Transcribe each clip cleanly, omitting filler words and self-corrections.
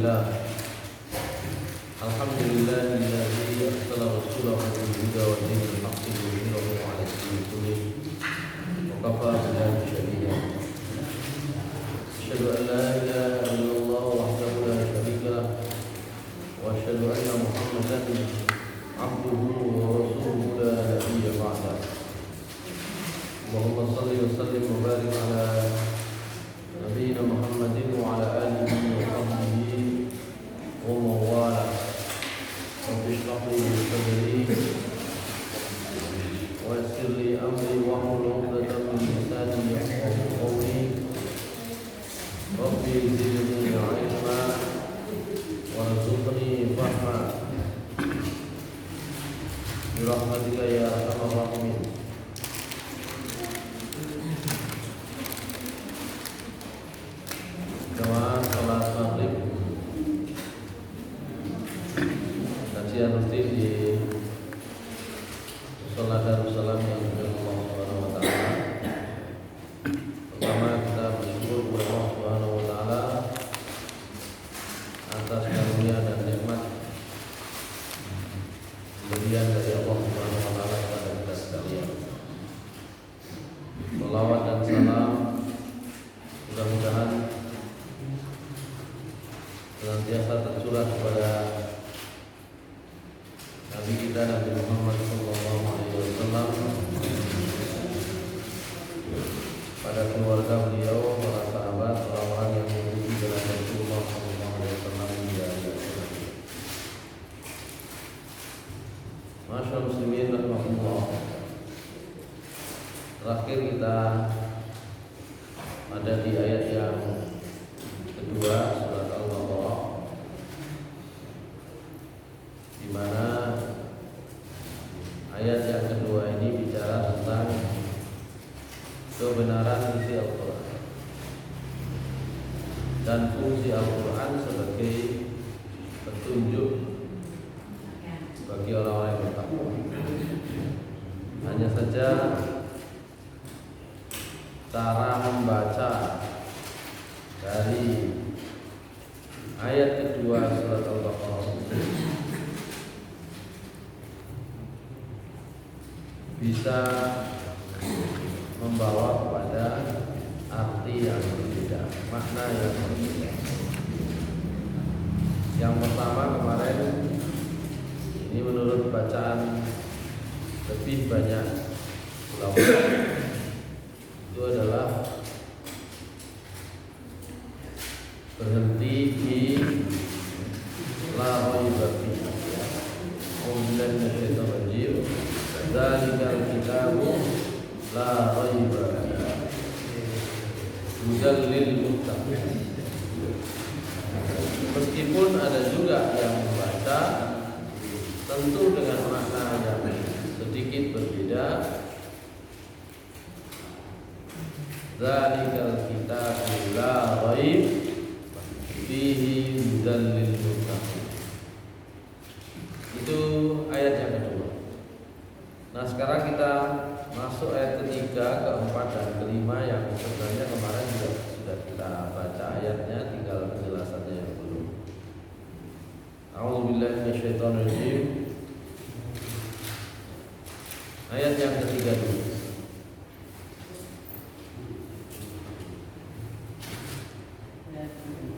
Alhamdulillahilladzi arsala rasulahu bil huda wa dinil haqqi liyudhhirahu 'ala ad-dini kullih wa kafa billahi shahida. Asyhadu an la ilaha illallah wahdahu la syarika lah wa asyhadu anna Muhammadan 'abduhu wa rasuluhu la nabiyya ba'dah. Allahumma shalli wa sallim wa barik 'ala nabiyyina Muhammadin wa 'ala alihi wa sahbihi wa man wala. Rabbi shrah li sadri wa yassir li amri wahlul 'uqdatam min lisani yafqahu qawli. Rabbi zidni 'ilma warzuqni fahma bi rahmatika ya arhamar rahimin. Jamaah salat maghrib kajian rutin di Mushola Darussalam yang dimuliakan Allah Subhanahu wa taala. Pertama kita bersyukur kepada Allah Subhanahu wa taala atas karunia dan nikmat pemberian dari Allah Subhanahu wa taala kepada kita sekalian. Shalawat dan salam mudah-mudahan senantiasa tercurah kepada Nabi kita Nabi Muhammad sallallahu alaihi wasallam, pada keluarga beliau, para sahabat, orang-orang yang mengikuti jalan Rasulullah sallallahu alaihi wasallam hingga akhir hayat. Masyaallah muslimin rahimahullah. Terakhir kita ada di ayat yang kedua surat Al-Baqarah, di mana ayat yang kedua ini bicara tentang kebenaran isi Al-Quran dan fungsi Al-Quran sebagai petunjuk bagi orang-orang yang bertakwa. Hanya saja cara membaca dari ayat kedua surat Al-Baqarah bisa membawa kepada arti yang berbeda, makna yang berbeda. Yang pertama kemarin ini menurut bacaan lebih banyak ulama itu adalah berhenti di la raiba fihi. Auzubillahi minasyaitonir rajim. Dzalikal kitabu la raiba fihi hudal lil muttaqin. Meskipun ada juga yang membaca tentu dengan makna yang sedikit berbeda. Dzalikal kitabu la raiba fihi hudal lil muttaqin. Itu ayat yang kedua. Nah, sekarang kita masuk ayat ketiga, keempat, dan kelima yang sebenarnya kemarin juga sudah kita baca ayatnya, tinggal penjelasannya yang belum. A'udzubillahi minasyaitonir rajim. Ayat yang ketiga dulu.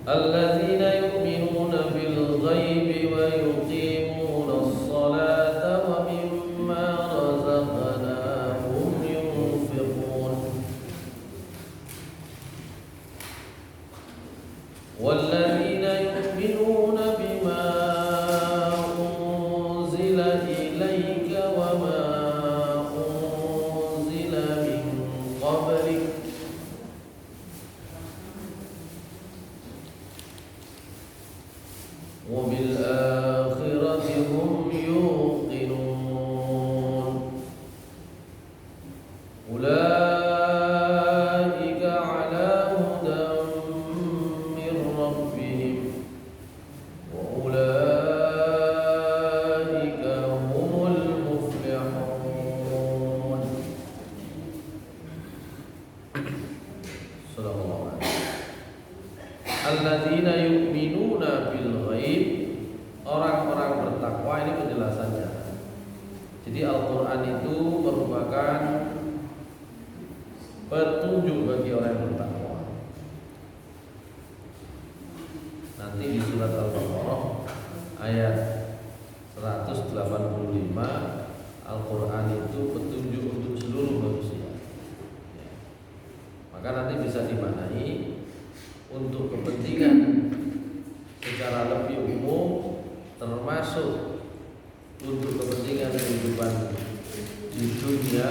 Alladzina yu'minuna bil ghaibi wa yuqimuna as-salata wa mimma razaqnahum yunfiqun. Walladzina yu'minuna bima unzila ilayka wa ma unzila min qablik Alladzina yu'minuna bil ghaib, orang-orang bertakwa. Ini penjelasannya. Jadi Al-Quran itu merupakan petunjuk bagi orang yang bertakwa. Nanti di surat Al-Baqarah ayat 185, Al-Quran itu petunjuk untuk seluruh manusia. Maka nanti bisa dimaknai untuk kepentingan secara lebih umum, termasuk untuk kepentingan kehidupan di dunia.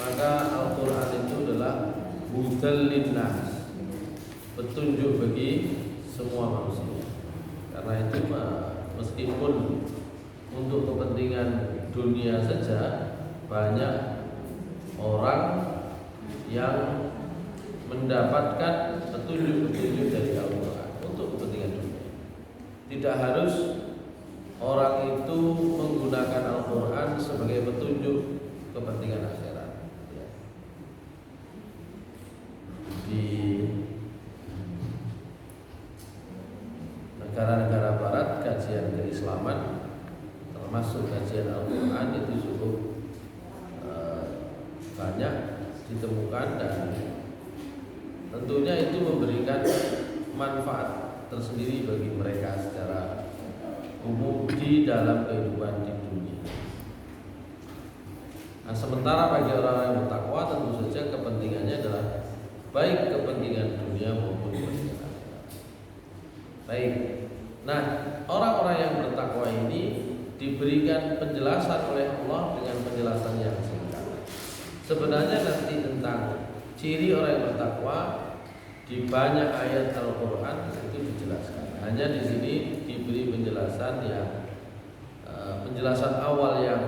Maka Al-Quran itu adalah hudal linnas, petunjuk bagi semua manusia. Karena itu meskipun untuk kepentingan dunia saja banyak orang yang mendapatkan petunjuk-petunjuk dari Al-Quran untuk kepentingan dunia. Tidak harus orang itu menggunakan Al-Quran sebagai petunjuk kepentingan akhirat. Di negara-negara barat, kajian keislaman termasuk kajian Al-Quran itu cukup banyak ditemukan, dan tentunya itu memberikan manfaat tersendiri bagi mereka secara umum di dalam kehidupan di dunia. Nah, sementara bagi orang yang bertakwa tentu saja kepentingannya adalah baik kepentingan dunia maupun kepentingan akhirat. Baik. Nah, orang-orang yang bertakwa ini diberikan penjelasan oleh Allah dengan penjelasan yang singkat. Sebenarnya nanti tentang ciri orang yang bertakwa di banyak ayat Al-Quran itu dijelaskan. Hanya di sini diberi penjelasan yang penjelasan awal yang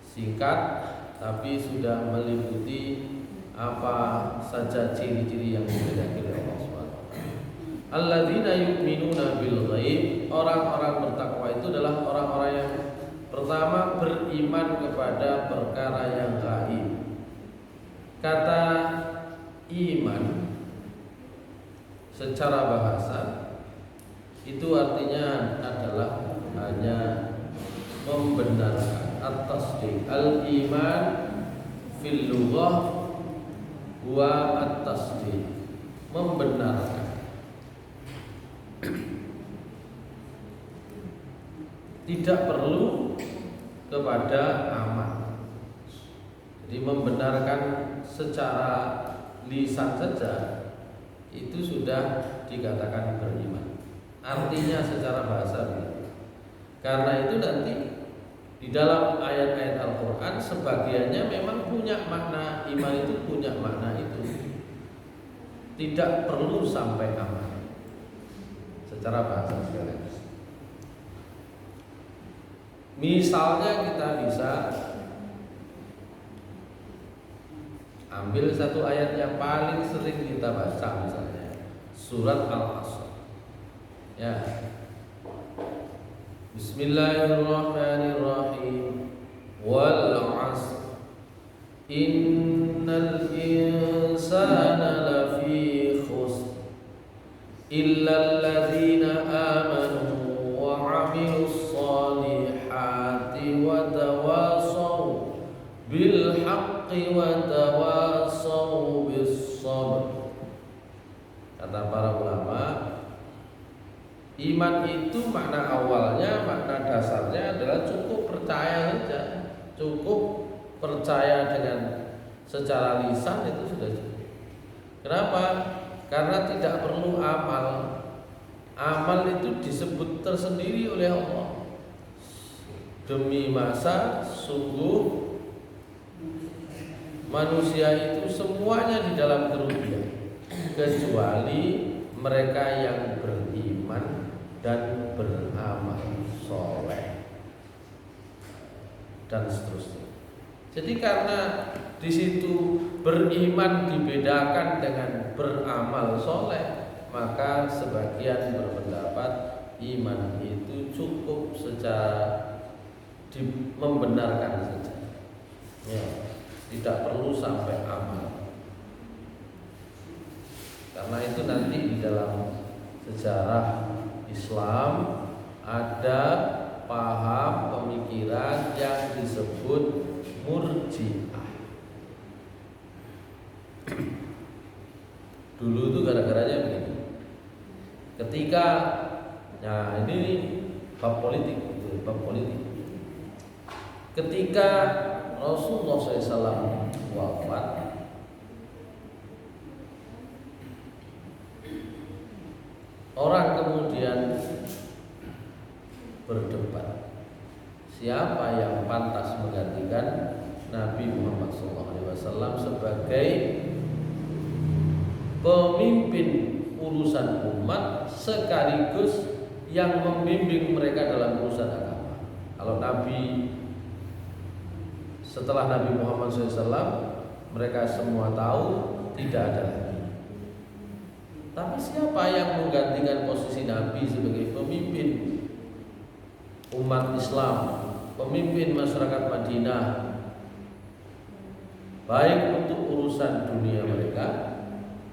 singkat, tapi sudah meliputi apa saja ciri-ciri yang dimiliki oleh Allah SWT. Alladzina yu'minuna bil ghaib, orang-orang bertakwa itu adalah orang-orang yang pertama beriman kepada perkara yang gaib. Kata iman secara bahasa itu artinya adalah hanya membenarkan. At-tasdiq, al-iman fil lughah wa at-tasdiq, membenarkan. Tidak perlu kepada amal. Jadi membenarkan secara lisan saja itu sudah dikatakan beriman. Artinya secara bahasa begitu. Karena itu nanti di dalam ayat-ayat Al-Quran sebagiannya memang punya makna, iman itu punya makna itu. Tidak perlu sampai amal. Secara bahasa sekalian. Misalnya kita bisa ambil satu ayat yang paling sering kita baca, misalnya surat Al-Asr. Ya. Bismillahirrahmanirrahim. Wal 'asr. Innal insana lafi khusr. Illa alladzina amanu wa 'amilus solihati wa tawasaw bil haqqi wa tawasaw bis sabr. Kata para ulama, iman itu makna awalnya, makna dasarnya adalah cukup percaya saja. Cukup percaya dengan secara lisan itu sudah cukup. Kenapa? Karena tidak perlu amal. Amal itu disebut tersendiri oleh Allah. Demi masa sungguh manusia itu semuanya di dalam kerugian, kecuali mereka yang beriman dan beramal soleh dan seterusnya. Jadi karena di situ beriman dibedakan dengan beramal soleh, maka sebagian berpendapat iman itu cukup secara membenarkan saja. Ya, tidak perlu sampai amal. Karena itu nanti di dalam sejarah Islam ada paham pemikiran yang disebut Murji'ah. Dulu itu gara-garanya begini. Ketika ini bab politik. Ketika Rasulullah SAW wafat, orang kemudian berdebat siapa yang pantas menggantikan Nabi Muhammad SAW sebagai pemimpin urusan umat sekaligus yang membimbing mereka dalam urusan agama. Kalau Nabi setelah Nabi Muhammad SAW mereka semua tahu tidak ada lagi. Tapi siapa yang menggantikan posisi Nabi sebagai pemimpin umat Islam, pemimpin masyarakat Madinah, baik untuk urusan dunia mereka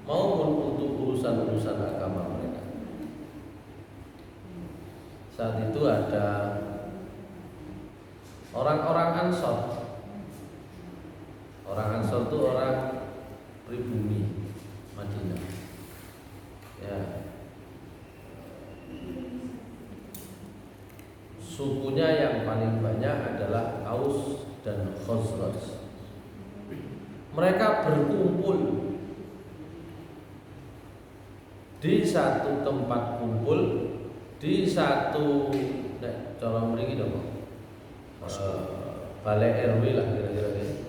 maupun untuk urusan-urusan agama mereka? Saat itu ada orang-orang Ansor. Orang Ansor itu orang pribumi Madinah. Ya. Sukunya yang paling banyak adalah Aus dan Khazraj. Mereka berkumpul di satu tempat kumpul, di satu cara mriki dong. Balai RW lah kira-kira gitu.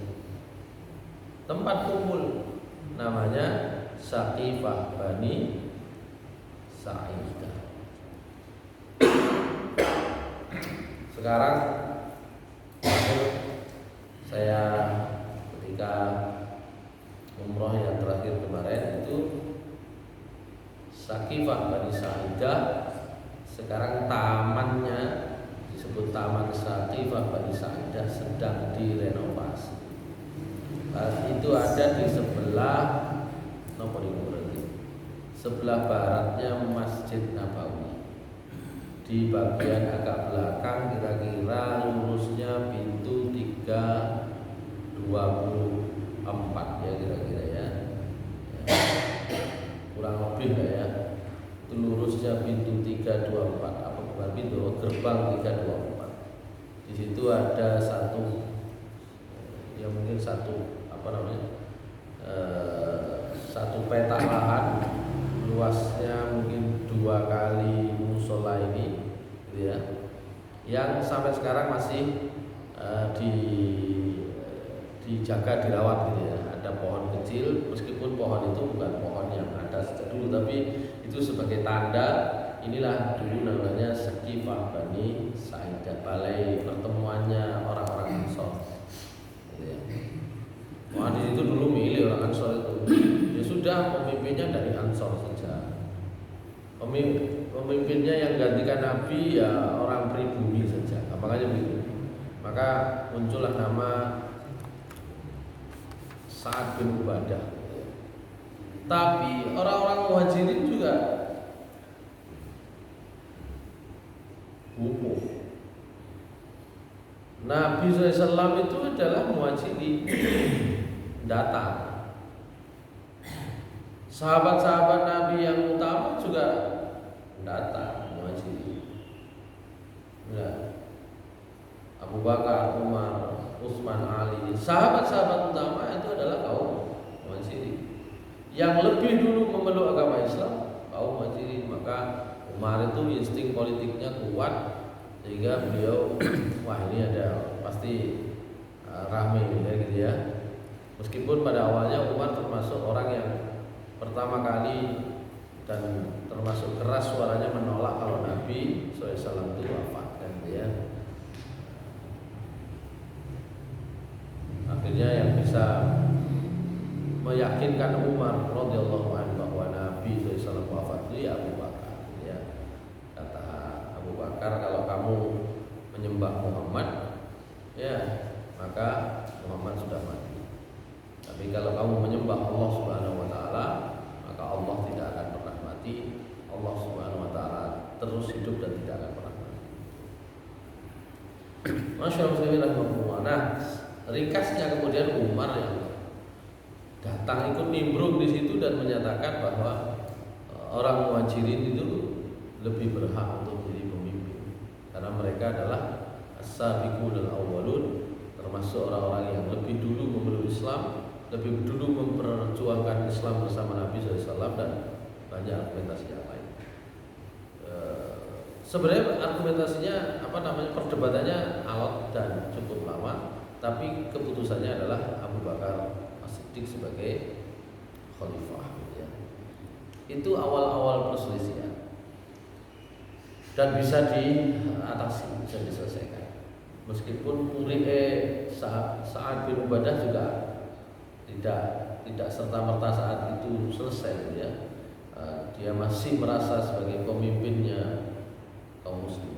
Tempat kumpul namanya Saqifah Bani Sa'idah. Sekarang saya ketika umroh yang terakhir kemarin itu Saqifah Bani Sa'idah, sekarang tamannya disebut Taman Saqifah Bani Sa'idah sedang direnovasi. Itu ada di sebelah sebelah baratnya Masjid Nabawi. Di bagian agak belakang kira-kira lurusnya pintu 324 ya kira-kira ya. Kurang lebih lah ya. Itu lurusnya pintu 324, apa bukan pintu, gerbang 324. Di situ ada satu ya mungkin satu satu petak lahan luasnya mungkin 2 kali musola ini gitu ya, yang sampai sekarang masih dijaga, dirawat gitu ya. Ada pohon kecil, meskipun pohon itu bukan pohon yang ada sejak dulu, tapi itu sebagai tanda inilah dulu namanya Saqifah Bani Sa'idah, balai pertemuannya orang-orang Ansor gitu ya. Wah, di situ dulu milih orang Ansor itu. Ya sudah, pemimpinnya dari Ansor saja. Pemimpinnya yang gantikan Nabi ya orang pribumi saja. Makanya begitu. Maka muncullah nama Sa'ad bin Ubadah. Tapi orang-orang Muhajirin juga wukuf. Nabi SAW itu adalah Muhajirin. Datang. Sahabat-sahabat Nabi yang utama juga datang, Muhajirin. Ya. Abu Bakar, Umar, Utsman, Ali, sahabat-sahabat utama itu adalah kaum Muhajirin. Yang lebih dulu memeluk agama Islam kaum Muhajirin. Maka Umar itu insting politiknya kuat sehingga beliau wah ini ada pasti rame gitu ya. Meskipun pada awalnya Umar termasuk orang yang pertama kali dan termasuk keras suaranya menolak kalau Nabi SAW itu wafat kan gitu ya. Akhirnya yang bisa meyakinkan Umar radhiyallahu anhu bahwa Nabi SAW wafat itu ya Abu Bakar ya. Kata Abu Bakar, kalau kamu menyembah Muhammad ya maka Muhammad sudah mati. Tapi kalau kamu menyembah Allah Subhanahu wa taala, maka Allah tidak akan pernah mati. Allah Subhanahu terus hidup dan tidak akan pernah mati. Masyaallah. Nah, ringkasnya kemudian Umar yang datang ikut nimbrung di situ dan menyatakan bahwa orang Muhajirin itu lebih berhak untuk menjadi pemimpin karena mereka adalah as-sabiqun al-awwalun, termasuk orang-orang yang lebih dulu memeluk Islam, lebih dulu memperjuangkan Islam bersama Nabi SAW dan banyak argumentasi yang lain. Sebenarnya argumentasinya perdebatannya alot dan cukup lama, tapi keputusannya adalah Abu Bakar As-Siddiq sebagai khalifah. Ya. Itu awal-awal perselisihan dan bisa diatasi, bisa diselesaikan. Meskipun Sa'ad bin Ubadah juga tidak serta-merta saat itu selesai, ya. Dia masih merasa sebagai pemimpinnya kaum muslim,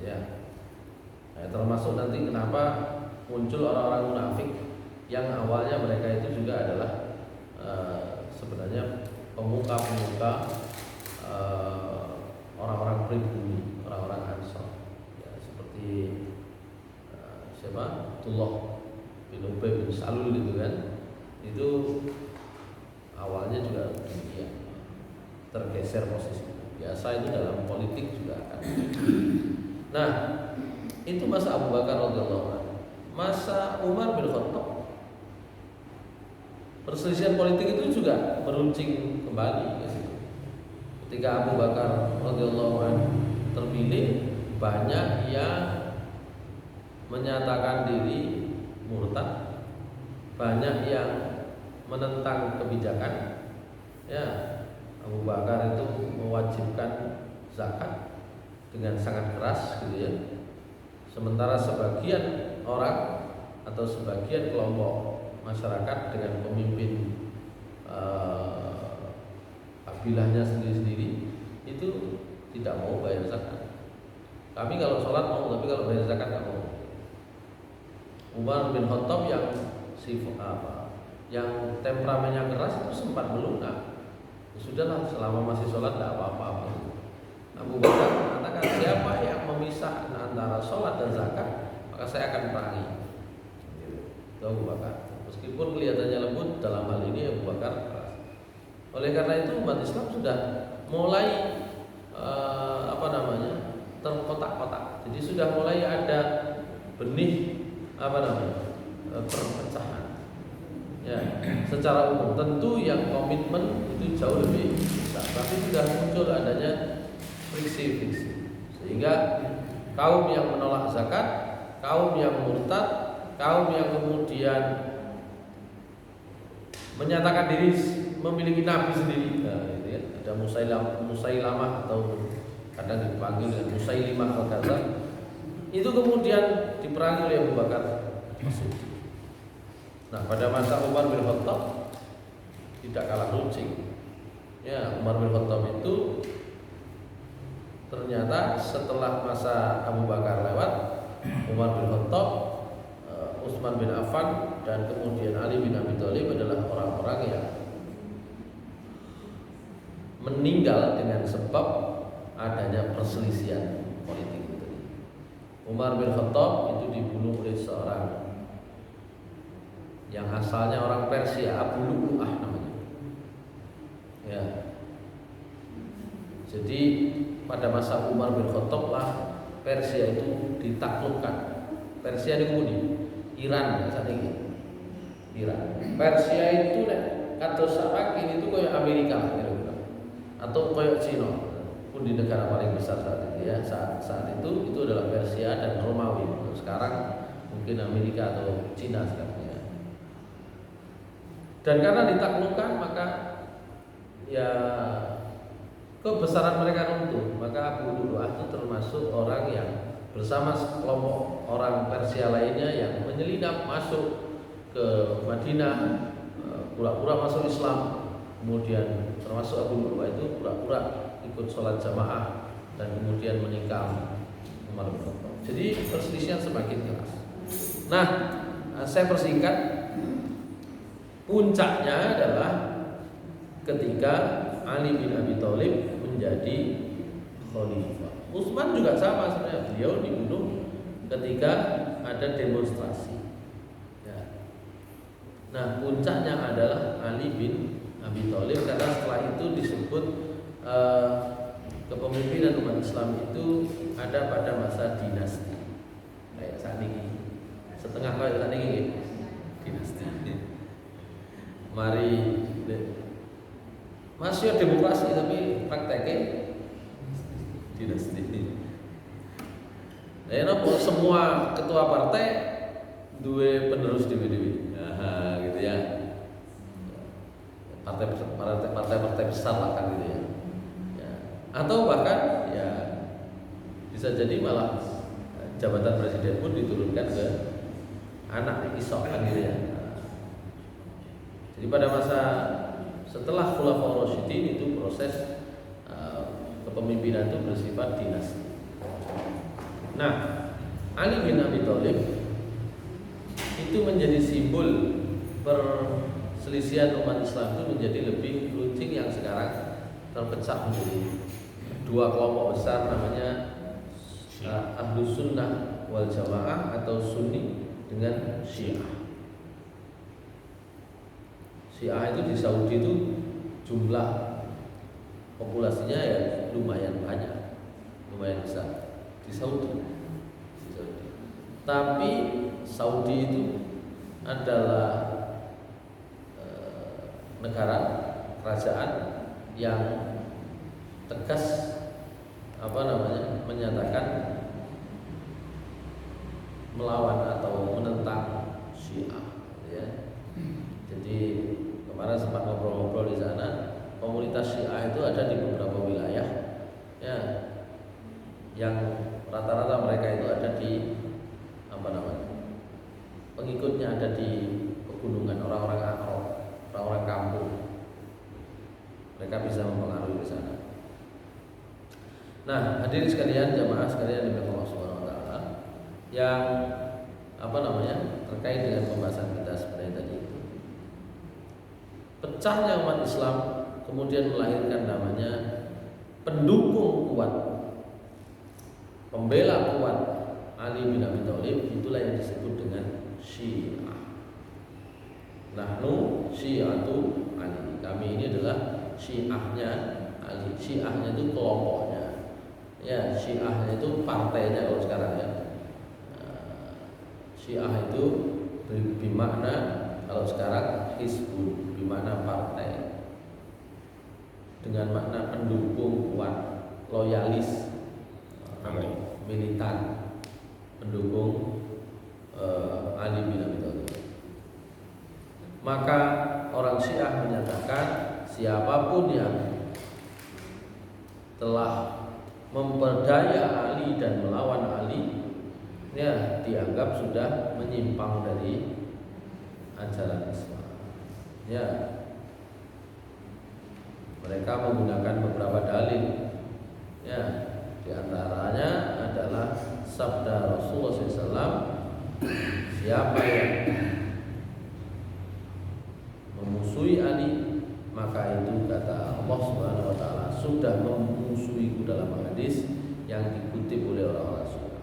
ya. Nah, termasuk nanti kenapa muncul orang-orang munafik yang awalnya mereka itu juga adalah sebenarnya pemuka-pemuka orang-orang pribumi, orang-orang Ansor, ya, seperti siapa? Abdullah bin Ubay bin Salul gitu kan. Itu awalnya juga demikian, tergeser posisi. Biasa itu dalam politik juga akan. Nah, itu masa Abu Bakar radhiyallahu anhu. Masa Umar bin Khattab, perselisihan politik itu juga beruncing kembali. Ketika Abu Bakar radhiyallahu anhu terpilih, banyak yang menyatakan diri murtad, banyak yang menentang kebijakan. Ya, Abu Bakar itu mewajibkan zakat dengan sangat keras, gitu ya. Sementara sebagian orang atau sebagian kelompok masyarakat dengan pemimpin kabilahnya sendiri-sendiri itu tidak mau bayar zakat. Kami kalau sholat mau, tapi kalau bayar zakat nggak mau. Umar bin Khattab yang temperamennya keras itu sempat melunak. Sudahlah, selama masih sholat tidak apa-apa. Abu Bakar mengatakan, siapa yang memisah antara sholat dan zakat, maka saya akan perangi. Itu Abu Bakar. Meskipun kelihatannya lembut, dalam hal ini Abu Bakar keras. Oleh karena itu umat Islam sudah mulai terkotak-kotak. Jadi sudah mulai ada benih perpecahan. Ya, secara umum tentu yang komitmen itu jauh lebih besar, tapi sudah muncul adanya friksi-friksi, sehingga kaum yang menolak zakat, kaum yang murtad, kaum yang kemudian menyatakan diri memiliki nabi sendiri, nah, gitu ya. Ada Musailamah atau kadang dipanggil dengan Musailimah al-Kadzdzab, itu kemudian diperangi oleh Abu Bakar As-Siddiq. Nah, pada masa Umar bin Khattab tidak kalah runcing. Ya, Umar bin Khattab itu ternyata setelah masa Abu Bakar lewat, Umar bin Khattab, Utsman bin Affan, dan kemudian Ali bin Abi Thalib adalah orang-orang yang meninggal dengan sebab adanya perselisihan politik itu. Umar bin Khattab itu dibunuh oleh seorang yang asalnya orang Persia, Abu Lu'lu'ah namanya. Ya. Jadi pada masa Umar bin Khattab lah Persia itu ditaklukkan. Persia dikemudi Iran saat ini. Iran. Persia itu kata saat ini itu kayak Amerika kira-kira. Atau kayak Cina. Pun di negara paling besar saat itu ya. Saat itu adalah Persia dan Romawi. Sekarang mungkin Amerika atau Cina sekarang. Dan karena ditaklukkan maka ya kebesaran mereka runtuh. Maka Abu Lu'lu'ah itu termasuk orang yang bersama sekelompok orang Persia lainnya yang menyelinap masuk ke Madinah, pura-pura masuk Islam. Kemudian termasuk Abu Lu'lu'ah itu pura-pura ikut sholat jamaah dan kemudian menikam Umar bin Khattab. Jadi perselisihan semakin keras. Nah, saya persingkat. Puncaknya adalah ketika Ali bin Abi Thalib menjadi khalifah. Utsman juga sama sebenarnya, beliau dibunuh ketika ada demonstrasi. Ya. Nah, puncaknya adalah Ali bin Abi Thalib karena setelah itu disebut kepemimpinan umat Islam itu ada pada masa dinasti. Kayak saat ini, setengah kayak saat ini dinasti. Mari masih demokrasi tapi prakteknya dinasti. Nah, semua ketua partai dua penerus dewi-dewi, gitu ya. Partai besar lah kan gitu ya. Atau bahkan ya bisa jadi malah jabatan presiden pun diturunkan ke anak isok kan gitu ya. Jadi pada masa setelah Khulafaur Rasyidin itu proses kepemimpinan itu bersifat dinasti. Nah, Ali bin Abi Thalib itu menjadi simbol perselisihan umat Islam itu menjadi lebih runcing yang sekarang terpecah menjadi dua kelompok besar namanya Ahlus Sunnah wal Jamaah atau Sunni dengan Syiah. Syiah itu di Saudi itu jumlah populasinya ya lumayan banyak, lumayan besar di Saudi. Tapi Saudi itu adalah negara kerajaan yang tegas menyatakan melawan atau menentang Syiah ya. Jadi kemarin sempat ngobrol-ngobrol di sana, komunitas Syiah itu ada di beberapa wilayah ya, yang rata-rata mereka itu ada di pengikutnya ada di pegunungan, orang-orang Arab, orang-orang kampung. Mereka bisa mempengaruhi di sana. Nah, hadirin sekalian, jamaah sekalian dimuliakan Allah Subhanahu wa taala, yang terkait dengan pembahasan kita sebenarnya tadi itu. Pecahnya umat Islam kemudian melahirkan namanya pendukung kuat, pembela kuat Ali bin Abi Thalib, itulah yang disebut dengan Syiah. Nahnu Syiatu Ali. Kami ini adalah Syiahnya Ali. Syiahnya itu kelompoknya. Ya, Syiahnya itu partainya kalau sekarang ya. Syiah itu bermakna kalau sekarang hizbun, bermakna partai. Dengan makna pendukung kuat, loyalis, militan, pendukung Ali bin Abi Thalib. Maka orang Syiah menyatakan siapapun yang telah memperdaya Ali dan melawan Ali, ya dianggap sudah menyimpang dari ajaran Islam. Ya, mereka menggunakan beberapa dalil. Ya, diantaranya adalah sabda Rasulullah SAW, siapa yang memusuhi Ali, maka itu kata Allah Subhanahu wa taala sudah memusuhiku, dalam hadis yang dikutip oleh orang-orang Sunni.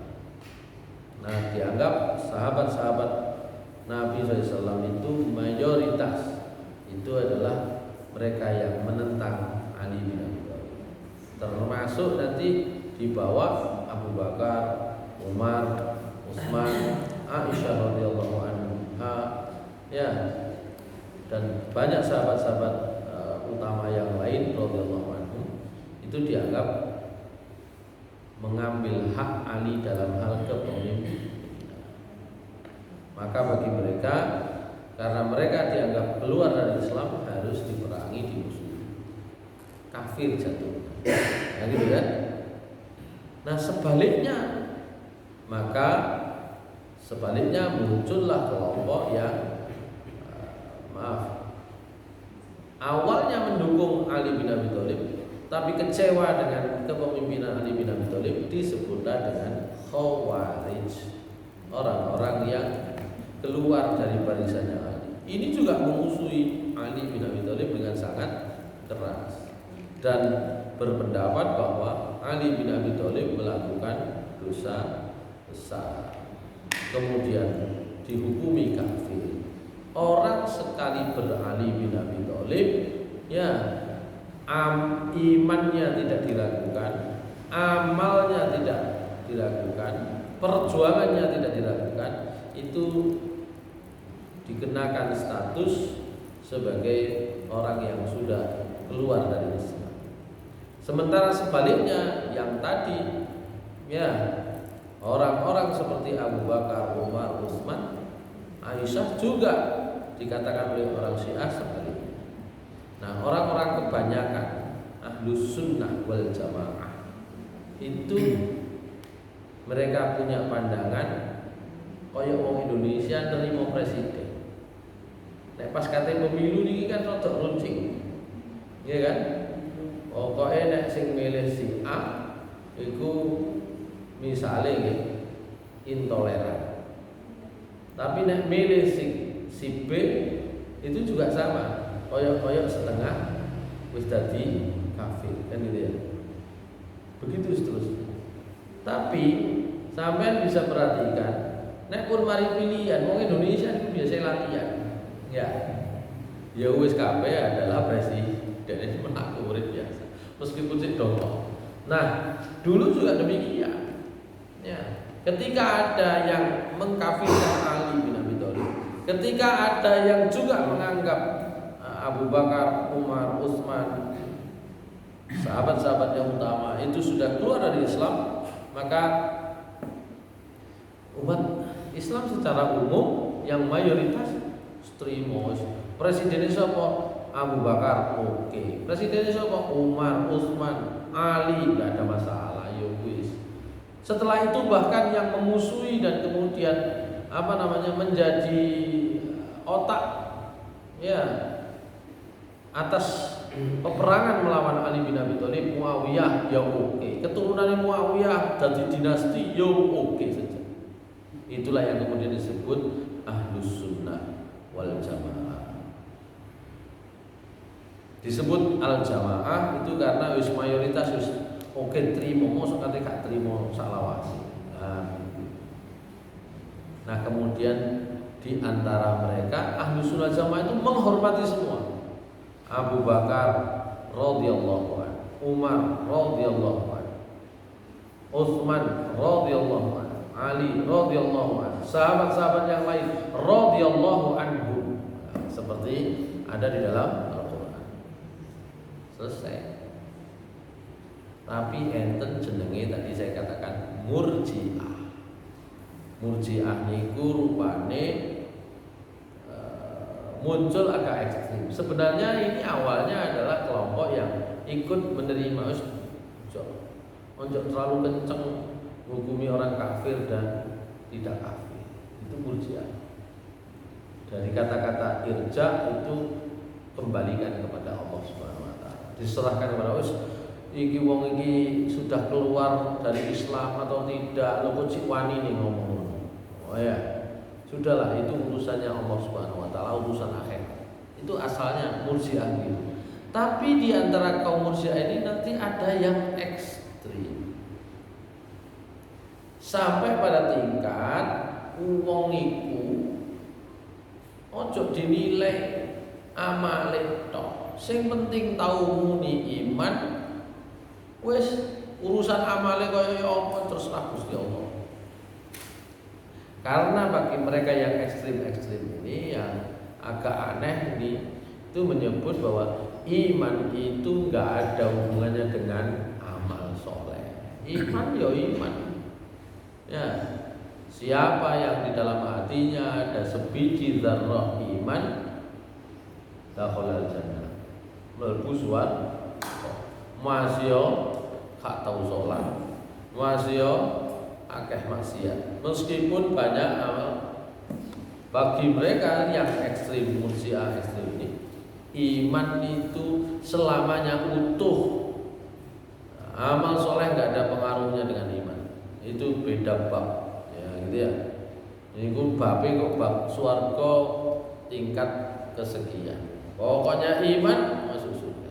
Nah, dianggap sahabat-sahabat Nabi SAW itu mayoritas itu adalah mereka yang menentang Ali bin Abi Thalib. Termasuk nanti di bawah Abu Bakar, Umar, Utsman, Aisyah radhiyallahu anha, ya, dan banyak sahabat-sahabat utama yang lain radhiyallahu anhum itu dianggap mengambil hak Ali dalam hal kepemimpinan. Maka bagi mereka, karena mereka dianggap keluar dari Islam, harus diperangi, dimusuhi, kafir jatuh. Nah, gitu kan? Nah, sebaliknya muncullah kelompok yang awalnya mendukung Ali bin Abi Thalib, tapi kecewa dengan kepemimpinan Ali bin Abi Thalib, disebutlah dengan Khawarij, orang-orang yang keluar dari barisannya Ali. Ini juga memusuhi Ali bin Abi Thalib dengan sangat keras dan berpendapat bahwa Ali bin Abi Thalib melakukan dosa besar, kemudian dihukumi kafir. Orang sekali berali bin Abi Thalib, ya imannya tidak diragukan, amalnya tidak diragukan, perjuangannya tidak diragukan, itu dikenakan status sebagai orang yang sudah keluar dari Islam. Sementara sebaliknya yang tadi, ya orang-orang seperti Abu Bakar, Umar, Utsman, Aisyah juga dikatakan oleh orang Syiah sebaliknya. Nah, orang-orang kebanyakan Ahlus Sunnah wal Jamaah itu mereka punya pandangan koyok wong Indonesia nerima presiden. Nek pas kate pemilu niki kan rada runcing. Iya kan? Pokoke nek sing milih si A iku misale nggih intoleran. Tapi nek milih si B itu juga sama. Koyok-koyok setengah wis dadi kafir kan gitu ya. Begitu seterusnya. Tapi sampean bisa perhatikan, nek pun mari pilihan wong Indonesia itu biasa latihan. Ya wis kabeh adalah presiden itu menang urip biasa. Meskipun sik dongkok. Nah, dulu juga demikian. Ya, ketika ada yang mengkafirkan Ali bin Abi Thalib, ketika ada yang juga menganggap Abu Bakar, Umar, Utsman, sahabat-sahabat yang utama itu sudah keluar dari Islam, maka umat Islam secara umum yang mayoritas terima. Presidennya siapa? Abu Bakar, oke. Presidennya siapa? Umar, Utsman, Ali, nggak ada masalah. Ya wis. Setelah itu bahkan yang memusuhi dan kemudian menjadi otak, ya, atas peperangan melawan Ali bin Abi Thalib, Muawiyah, ya oke. Keturunannya Muawiyah dari dinasti, ya oke saja. Itulah yang kemudian disebut Ahlus Sunnah wal Jamaah. Disebut al Jamaah itu karena wis mayoritas wis oke trimo, mosok kate gak trimo salawasi. Nah, kemudian di antara mereka Ahlus Sunnah Jamaah itu menghormati semua. Abu Bakar radhiyallahu anhu, Umar radhiyallahu anhu, Utsman radhiyallahu anhu, Ali radhiyallahu anhu, sahabat-sahabat yang lain radhiyallahu anhu, seperti ada di dalam Al-Qur'an. Selesai. Tapi enten jenenge tadi saya katakan Murji'ah. Murji'ah niku rupane muncul agak ekstrim. Sebenarnya ini awalnya adalah kelompok yang ikut menerima ojo terlalu kenceng menghukumi orang kafir dan tidak kafir. Itu Murji'ah. Dari kata-kata irja itu kembalikan kepada Allah Subhanahu wa taala. Diserahkan kepada Allah. Iki wong iki sudah keluar dari Islam atau tidak, lho kok cik wani nih ngomong. Oh ya. Sudahlah, itu urusannya Allah Subhanahu wa taala, urusan akhirat. Itu asalnya Murji'ah gitu. Tapi di antara kaum Murji'ah ini nanti ada yang ekstrim. Sampai pada tingkat wong iku ojo dinilai amale tok. Sing penting tau muni iman, wis urusan amale kaya apa terserah Gusti Allah. Karena bagi mereka yang ekstrim-ekstrim ini yang agak aneh ini itu menyebut bahwa iman itu nggak ada hubungannya dengan amal soleh. Iman ya iman. Ya, siapa yang di dalam hatinya ada sebiji dzarrah iman, dakhalal jannah. Mlebu swarga. Masya gak tahu sholat, masya akeh maksiat, meskipun banyak amal. Bagi mereka yang ekstrim Murji'ah ekstrim ini, iman itu selamanya utuh. Amal soleh nggak ada pengaruhnya dengan iman. Itu beda bab, ya gitu ya. Ini bab kok bab swarga tingkat kesekian. Pokoknya iman masuk surga.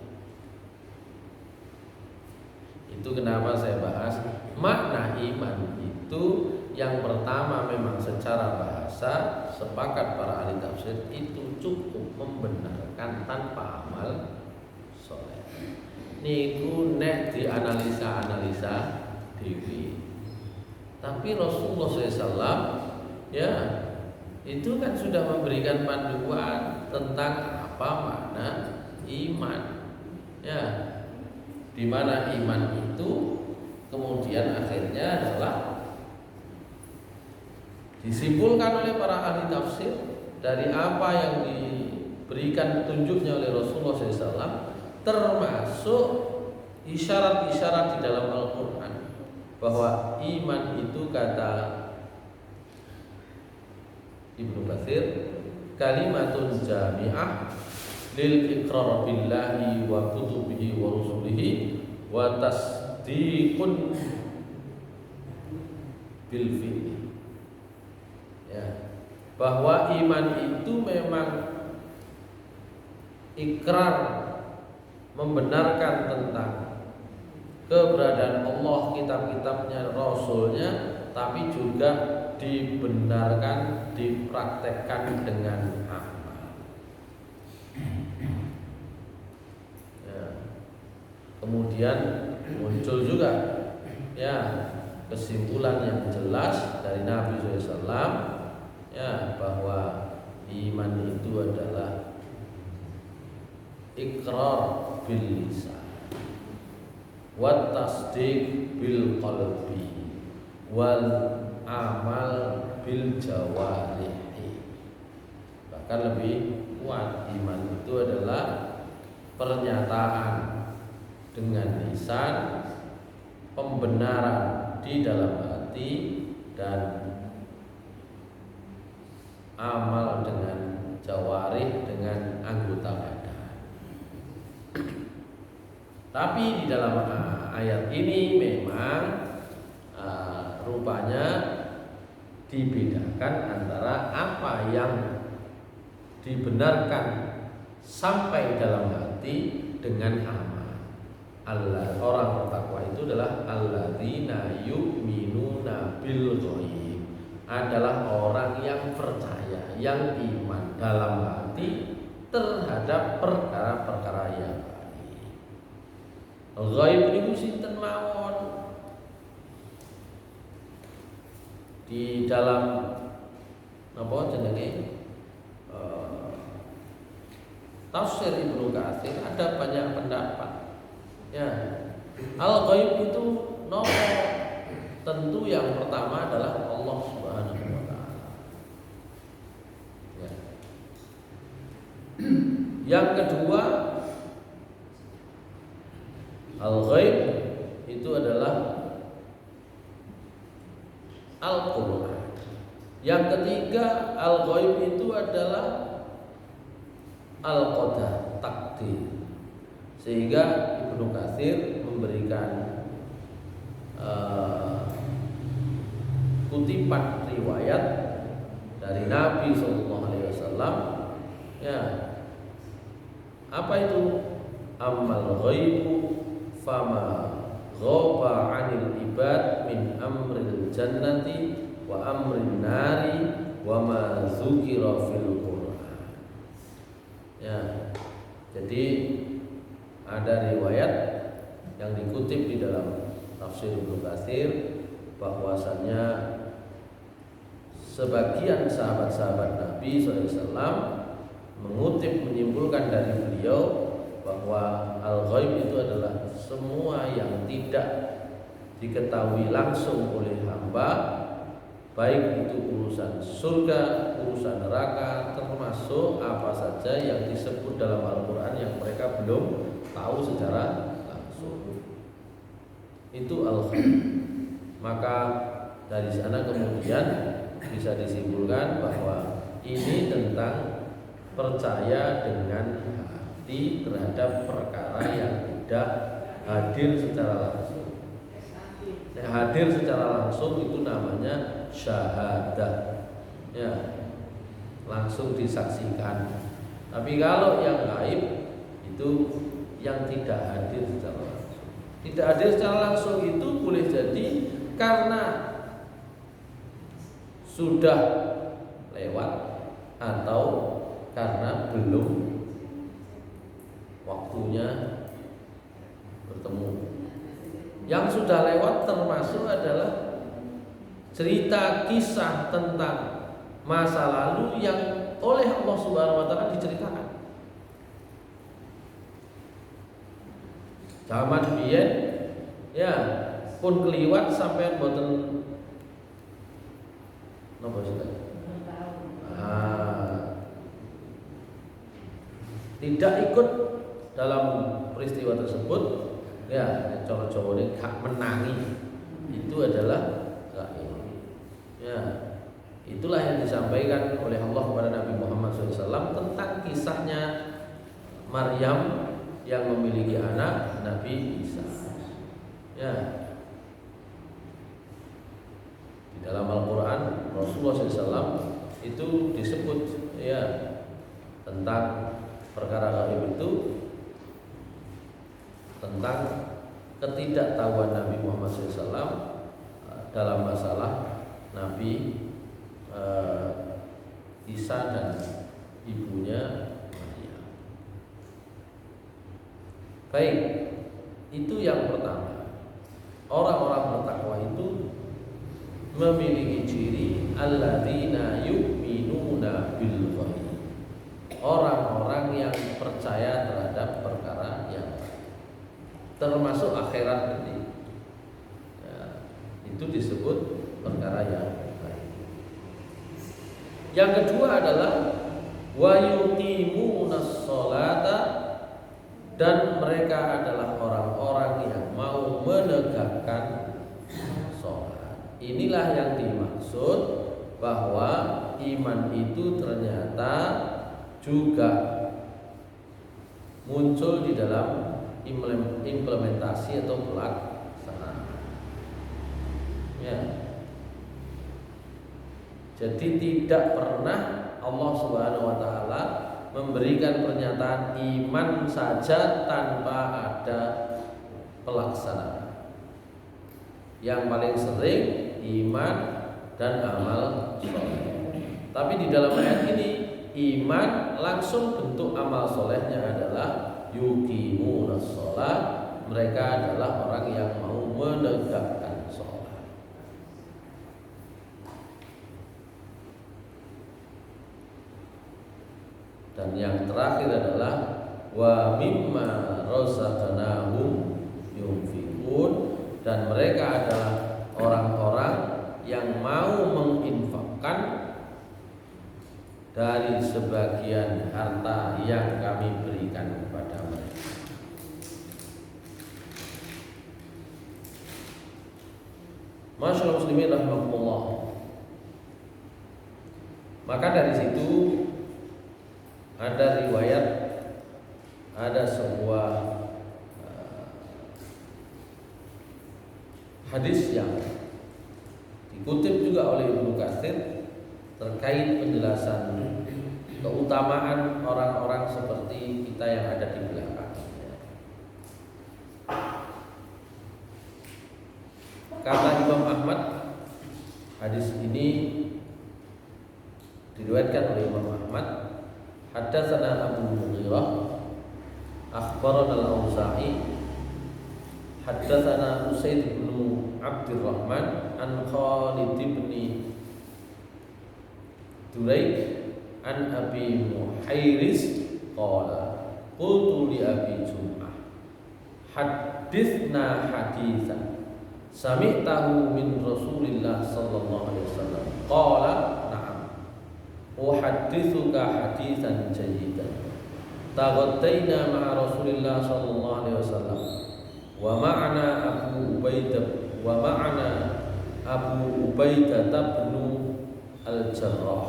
Itu kenapa saya iman itu yang pertama memang secara bahasa sepakat para ahli tafsir itu cukup membenarkan tanpa amal soleh. Niku nek dianalisa-analisa dewi. Tapi Rasulullah SAW ya itu kan sudah memberikan panduan tentang apa makna iman. Ya, di mana iman itu kemudian akhirnya adalah disimpulkan oleh para ahli tafsir dari apa yang diberikan petunjuknya oleh Rasulullah SAW, termasuk isyarat-isyarat di dalam Al-Quran bahwa iman itu kata Ibnu Katsir kalimatun jami'ah lil iqrar billahi wa kutubihi wa rusulihi wa tasdiqun bil fi'li. Ya, bahwa iman itu memang ikrar membenarkan tentang keberadaan Allah, kitab-kitabnya, Rasulnya, tapi juga dibenarkan, dipraktekkan dengan amal. Ya. Kemudian muncul juga ya kesimpulan yang jelas dari Nabi SAW ya bahwa iman itu adalah ikrar bil lisan wa tasdiq bil qalbi wal amal bil jawarihi. Bahkan lebih kuat, iman itu adalah pernyataan dengan lisan, pembenaran di dalam hati, dan amal dengan jawarih, dengan anggota badan. Tapi di dalam ayat ini memang rupanya dibedakan antara apa yang dibenarkan sampai dalam hati dengan amal. Allah, orang bertakwa itu adalah alladzina yu'minuna bil ghaib, adalah orang yang percaya, yang iman dalam hati terhadap perkara-perkara yang gaib. Ghaib niku sinten mawon? Di dalam apa jenenge tafsir Ibnu Katsir ada banyak pendapat. Ya, al-ghaib itu nopo? Tentu yang pertama adalah Allah Subhanahu wa taala. Ya. Yang kedua, al-ghaib itu adalah Al-Quran. Yang ketiga, al-ghaib itu adalah al-qadar, takdir. Sehingga Ibnu Katsir memberikan kutipan riwayat dari Nabi SAW. Ya, apa itu? Ammal ghaibu fama ghaba 'anil ibad min amril jannati wa amrin nari wa ma dzukira fil Qur'an. Ya. Jadi ada riwayat yang dikutip di dalam tafsir Ibnu Katsir bahwasannya sebagian sahabat-sahabat Nabi SAW mengutip, menyimpulkan dari beliau bahwa al-ghaib itu adalah semua yang tidak diketahui langsung oleh hamba, baik itu urusan surga, urusan neraka, termasuk apa saja yang disebut dalam Al-Quran yang mereka belum tahu secara langsung. Itu al-ghaib. Maka dari sana kemudian bisa disimpulkan bahwa ini tentang percaya dengan hati terhadap perkara yang tidak hadir secara langsung. Nah, hadir secara langsung itu namanya syahadah, ya, langsung disaksikan. Tapi kalau yang gaib itu yang tidak hadir secara langsung. Tidak hadir secara langsung itu boleh jadi karena sudah lewat atau karena belum waktunya bertemu. Yang sudah lewat termasuk adalah cerita kisah tentang masa lalu yang oleh Allah Subhanahu wa taala diceritakan. Zaman biyen ya pun keliwat sampai boten napa sih? Tidak ikut dalam peristiwa tersebut, ya Jawa ini gak menangi, itu adalah gaib. Ya, itulah yang disampaikan oleh Allah kepada Nabi Muhammad SAW tentang kisahnya Maryam yang memiliki anak Nabi Isa. Ya, di dalam Al-Quran Rasulullah SAW itu disebut ya tentang perkara gaib itu, tentang ketidaktahuan Nabi Muhammad SAW dalam masalah Nabi Isa dan ibunya Maria. Baik, itu yang pertama. Orang-orang bertakwa itu memiliki ciri alladzina yu'minuna bil ghaib. Orang-orang yang percaya terhadap perkara yang termasuk akhirat nanti. Ya, itu disebut perkara yang baik. Yang kedua adalah wa yuqimunas sholata, dan mereka adalah orang-orang yang mau menegakkan sholat. Inilah yang dimaksud bahwa iman itu ternyata juga muncul di dalam implementasi atau pelaksanaan. Ya. Jadi tidak pernah Allah Subhanahu wa taala memberikan pernyataan iman saja tanpa ada pelaksanaan. Yang paling sering iman dan amal soleh. Tapi di dalam ayat ini iman langsung bentuk amal solehnya adalah yuqimunas sholat. Mereka adalah orang yang mau menegakkan sholat. Dan yang terakhir adalah wa mimma razaqnahum yunfiqun, dan mereka adalah orang-orang yang mau menginfakkan dari sebagian harta yang kami berikan kepada mereka. Masyaallah muslimin rahimakumullah. Maka dari situ ada riwayat, ada sebuah hadis yang dikutip juga oleh Ibnu Katsir terkait penjelasan keutamaan orang-orang seperti kita yang ada di belakang. Kata Imam Ahmad, hadis ini diriwayatkan oleh Imam Ahmad, haddatsana Abu Mughirah akhbarana al-Auza'i haddatsana Usaid bin Abdurrahman an Khalid bin Duraik an Abi Muhairis qala qultu li Abi Jum'ah hadithna hadithan sami'tahu min Rasulillah sallallahu alaihi wasallam qala na'am uhaddithuka hadithan jayyidan taghaddayna ma'a Rasulillah sallallahu alaihi wasallam wa ma'ana Abu Ubaidah bin Al-Jarrah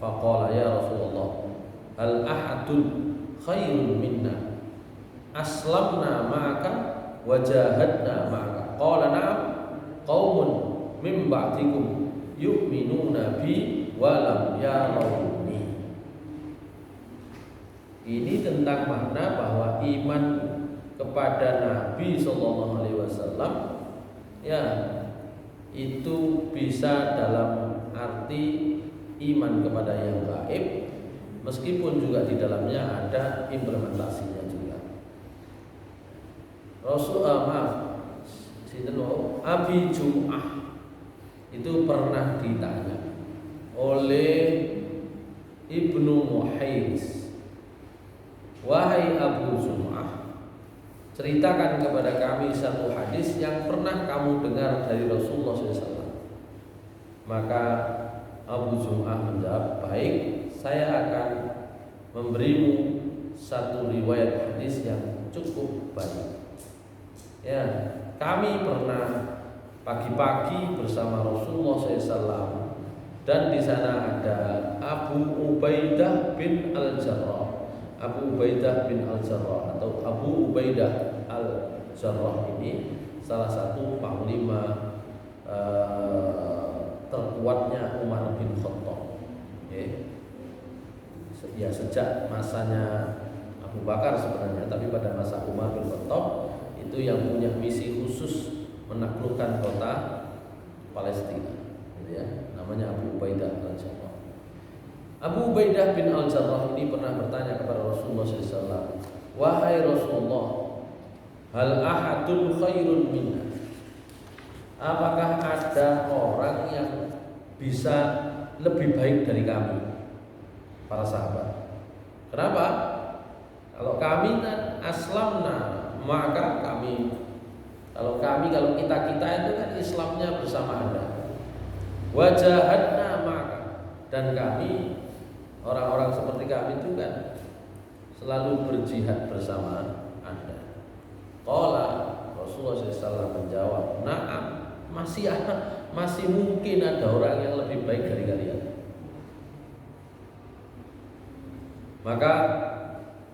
faqala ya Rasulullah hal ahadun khairun minna aslamna ma'aka wa jahadna ma'aka qala na'am qaumun min ba'dikum yu'minuna bi wa lam yarawni. Ini tentang makna bahwa iman kepada Nabi sallallahu alaihi wasallam ya itu bisa dalam arti iman kepada yang gaib, meskipun juga di dalamnya ada implementasinya juga. Abi Jum'ah itu pernah ditanya oleh Ibnu Muhaiz, wahai Abu Jum'ah, ceritakan kepada kami satu hadis yang pernah kamu dengar dari Rasulullah SAW. Maka Abu Jum'ah menjawab, baik, saya akan memberimu satu riwayat hadis yang cukup baik. Ya, kami pernah pagi-pagi bersama Rasulullah SAW, dan di sana ada Abu Ubaidah bin Al-Jarrah. Abu Ubaidah bin Al-Jarrah atau Abu Ubaidah Al-Jarrah ini salah satu panglima terkuatnya Umar bin Khattab. Ya, sejak masanya Abu Bakar sebenarnya, tapi pada masa Umar bin Khattab itu yang punya misi khusus menaklukkan kota Palestina, gitu ya. Namanya Abu Ubaidah Al-Jarrah. Abu Ubaidah bin Al-Jarrah ini pernah bertanya kepada Rasulullah SAW, wahai Rasulullah, hal ahadun khairun minna? Apakah ada orang yang bisa lebih baik dari kami, para sahabat? Kenapa? Kalau kami kan aslamna, maka kami, kalau kita itu kan Islamnya bersama Anda. Wajahadna, maka, dan kami, orang-orang seperti kami itu kan selalu berjihad bersama Anda. Qala, Rasulullah SAW menjawab, na'am, masih mungkin ada orang yang lebih baik dari kalian. Maka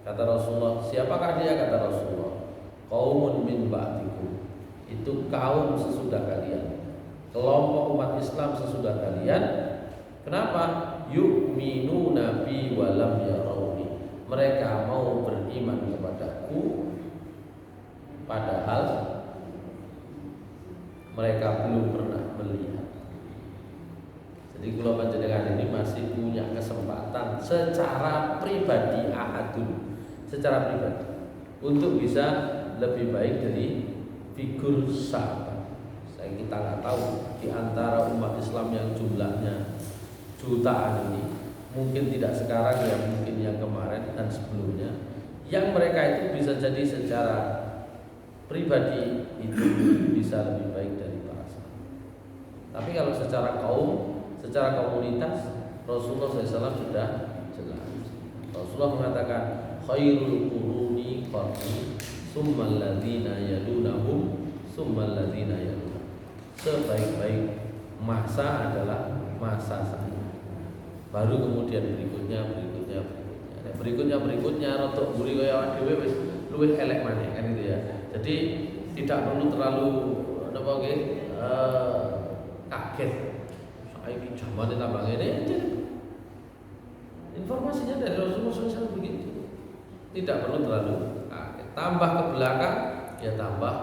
kata Rasulullah, siapakah dia? Kata Rasulullah, qaumun min ba'dikum, itu kaum sesudah kalian, kelompok umat Islam sesudah kalian. Kenapa? Yu'minuna bi wa lam yarawni, mereka mau beriman kepadaku padahal mereka belum pernah melihat. Jadi kalau panjenengan ini masih punya kesempatan secara pribadi, secara pribadi, untuk bisa lebih baik dari figur sahabat. Kita nggak tahu di antara umat Islam yang jumlahnya jutaan ini, mungkin tidak sekarang ya, mungkin yang kemarin dan sebelumnya, yang mereka itu bisa jadi secara pribadi itu bisa lebih baik dari para sahabat. Tapi kalau secara kaum, secara komunitas, Rasulullah SAW sudah jelas. Rasulullah mengatakan, khairul quruni qarni, summal ladzina yalunahum, summal ladzina yalunahum. Sebaik-baik masa adalah masa saya. Baru kemudian berikutnya rotok buri kaya dhewe wis luwih elek maneh kan gitu ya. Jadi tidak perlu terlalu kaget. Saiki jamane tambah ngene. Informasinya dari Rasulullah SAW begitu. Tidak perlu terlalu kaget. Tambah ke belakang ya tambah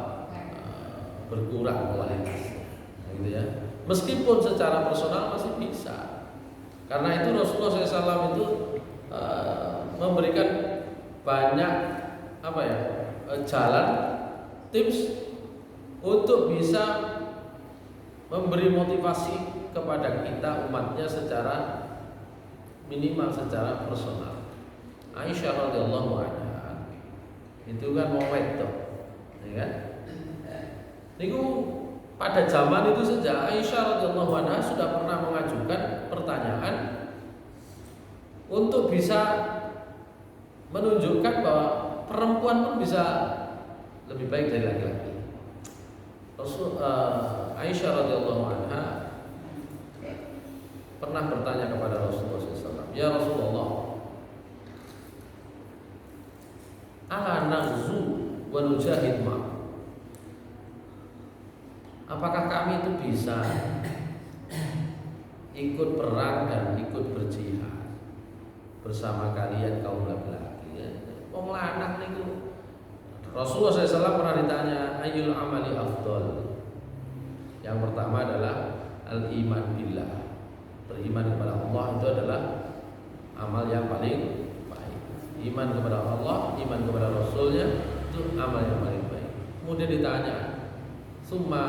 berkurang kualitasnya. Gitu ya. Meskipun secara personal masih bisa. Karena itu Rasulullah SAW itu memberikan banyak jalan, tips untuk bisa memberi motivasi kepada kita umatnya secara minimal, secara personal. Aisyah radhiyallahu anha itu kan mau wedok, ya kan? Niku pada zaman itu saja Aisyah radhiyallahu anha sudah pernah mengajukan pertanyaan untuk bisa menunjukkan bahwa perempuan pun bisa lebih baik dari laki-laki. Aisyah radhiyallahu anha pernah bertanya kepada Rasulullah SAW, ya Rasulullah, ala naghzu wa nujahid ma, apakah kami itu bisa ikut perang dan ikut berjihad bersama kalian kaum laki-laki? Wong lanang niku Rasulullah SAW pernah ditanya, ayyul amali afdal, Yang pertama adalah al-iman billah. Beriman kepada Allah itu adalah amal yang paling baik. Iman kepada Allah, iman kepada Rasulnya itu amal yang paling baik. Kemudian ditanya, summa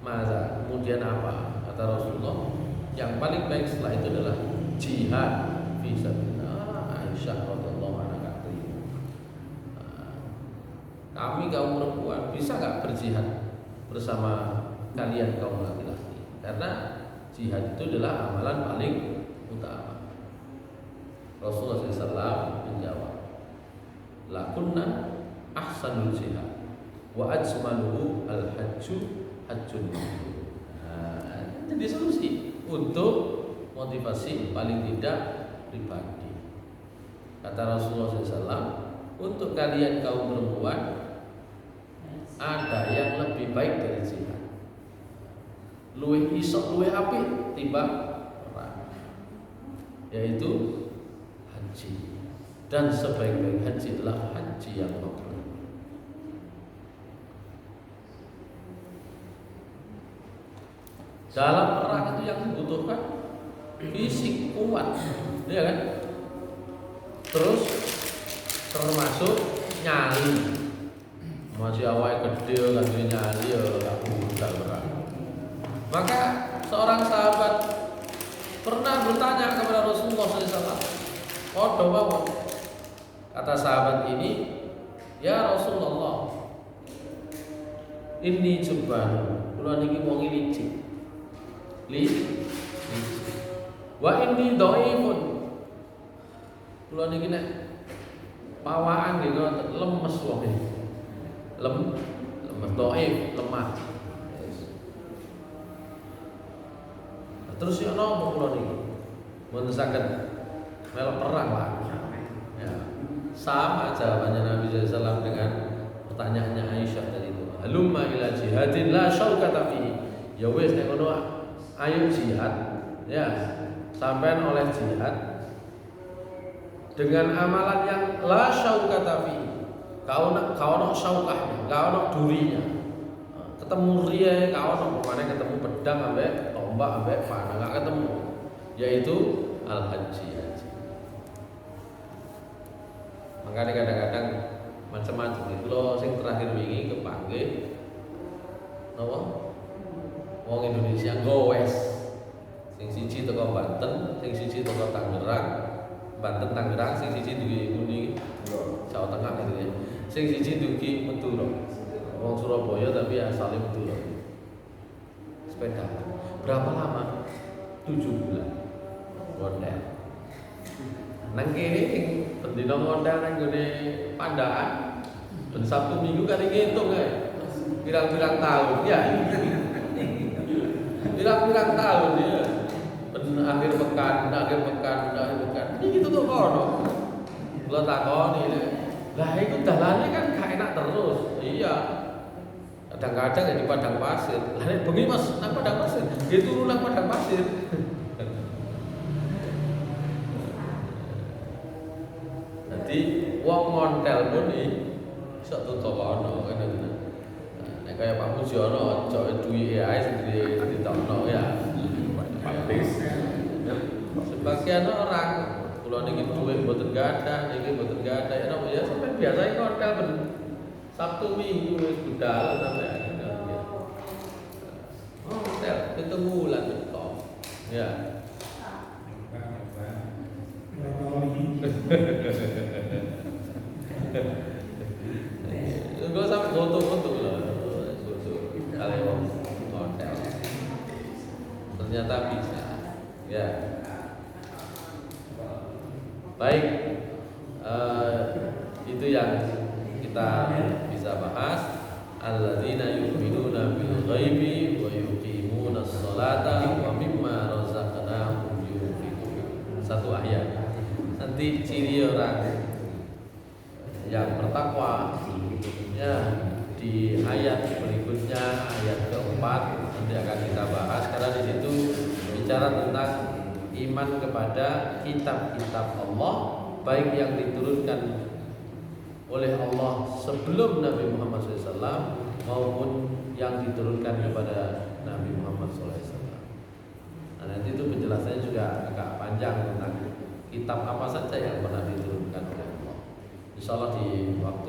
maza, kemudian apa? Kata Rasulullah, yang paling baik setelah itu adalah jihad fi sabilillah. Aisyah radhiyallahu anha, kami kaum perempuan bisa nggak berjihad bersama kalian kaum laki-laki? Karena jihad itu adalah amalan paling utama. Rasulullah SAW menjawab, lakunna ahsanul jihad wa ajmaluhu al-hajju hajjun. Jadi solusi untuk motivasi paling tidak pribadi. Kata Rasulullah SAW, untuk kalian kaum perempuan ada yang lebih baik dari jihad. Luwih isok, luwih apik timbang perang, yaitu haji. Dan sebaik-baik haji adalah haji yang mabrur. Dalam perang itu yang dibutuhkan fisik kuat, ya kan? Terus termasuk nyali. Masih awal gede kan nyali ya gak budal perang. Maka seorang sahabat pernah bertanya kepada Rasulullah SAW, "Qadha mawon." Kata sahabat ini, "Ya Rasulullah, inni jubban, kula niki wong licik. Wa inni dhaifun. Kula niki nek pawaan nggih ngoten lemes wong iki. Lemes dhaif, lemah. Terus yo nopo kula niki? Mboten saged melu perang lah. Ya. Sama jawabannya Nabi SAW dengan pertanyaannya Aisyah tadi itu. Halumma ila jihadin la syaukata fihi. Ya wis nek ngono ayo jihad. Ya, sampean oleh jihad dengan amalan yang la syaukata fihi. Kau nak syaukahnya, kau nak durinya. Ketemu riya, kau nak pokoknya ketemu pedang ambek tombak ambek panah enggak ketemu. Yaitu al-haji. Makanya kadang-kadang macam-macam itu loh. Sing terakhir wingi kepanggih napa? Wong Indonesia gowes. Sing siji teko Banten, sing siji teko Tangerang. Banten Tangerang, sing siji dugi Kuning, Jawa Tengah gitu ya. Sing siji dugi Madura. Wong Surabaya tapi asalnya Madura. Sepeda. Berapa lama? 7 bulan. Mondel. Nang kene sing bendina mondel nang gone Pandaan. Ben Sabtu Minggu kan ngitung kae. Pirang-pirang tahun ya. Pirang-pirang tahun ya. Akhir pekan. Ini gitu tuh kono. Kula takoni lho. Lah iku dalane kan gak enak terus. Iya. Kadang-kadang ya di padang pasir. Lah nek bengi Mas nang padang pasir, nggih turu nang padang pasir. Jadi wong montel pun iso tutuk kono kan. Nek kaya Pak Mujiono aja duwe ae sendiri ditokno ya. Sebagian orang kula niki duwe mboten gadah, niki mboten gadah ya sampai biasa kontel ben Sabtu Minggu wis budal sampai akhirnya. Hotel ketemu bulan tok. Ya. Enggak sampai foto-foto loh. Kalau hotel. Ternyata bisa. Ya. Baik. Itu yang kita bisa bahas. Alladzina yu'minuna bil ghaibi wa yuqimuna sholata wa mimma razaqnahum yunfiqun. Satu ayat. Nanti ciri orang yang bertakwa ya di ayat berikutnya, ayat keempat nanti akan kita bahas karena di situ bicara tentang iman kepada kitab-kitab Allah baik yang diturunkan oleh Allah sebelum Nabi Muhammad SAW maupun yang diturunkan kepada Nabi Muhammad SAW. Nah, nanti itu penjelasannya juga agak panjang tentang kitab apa saja yang pernah diturunkan oleh Allah. Insya Allah di waktu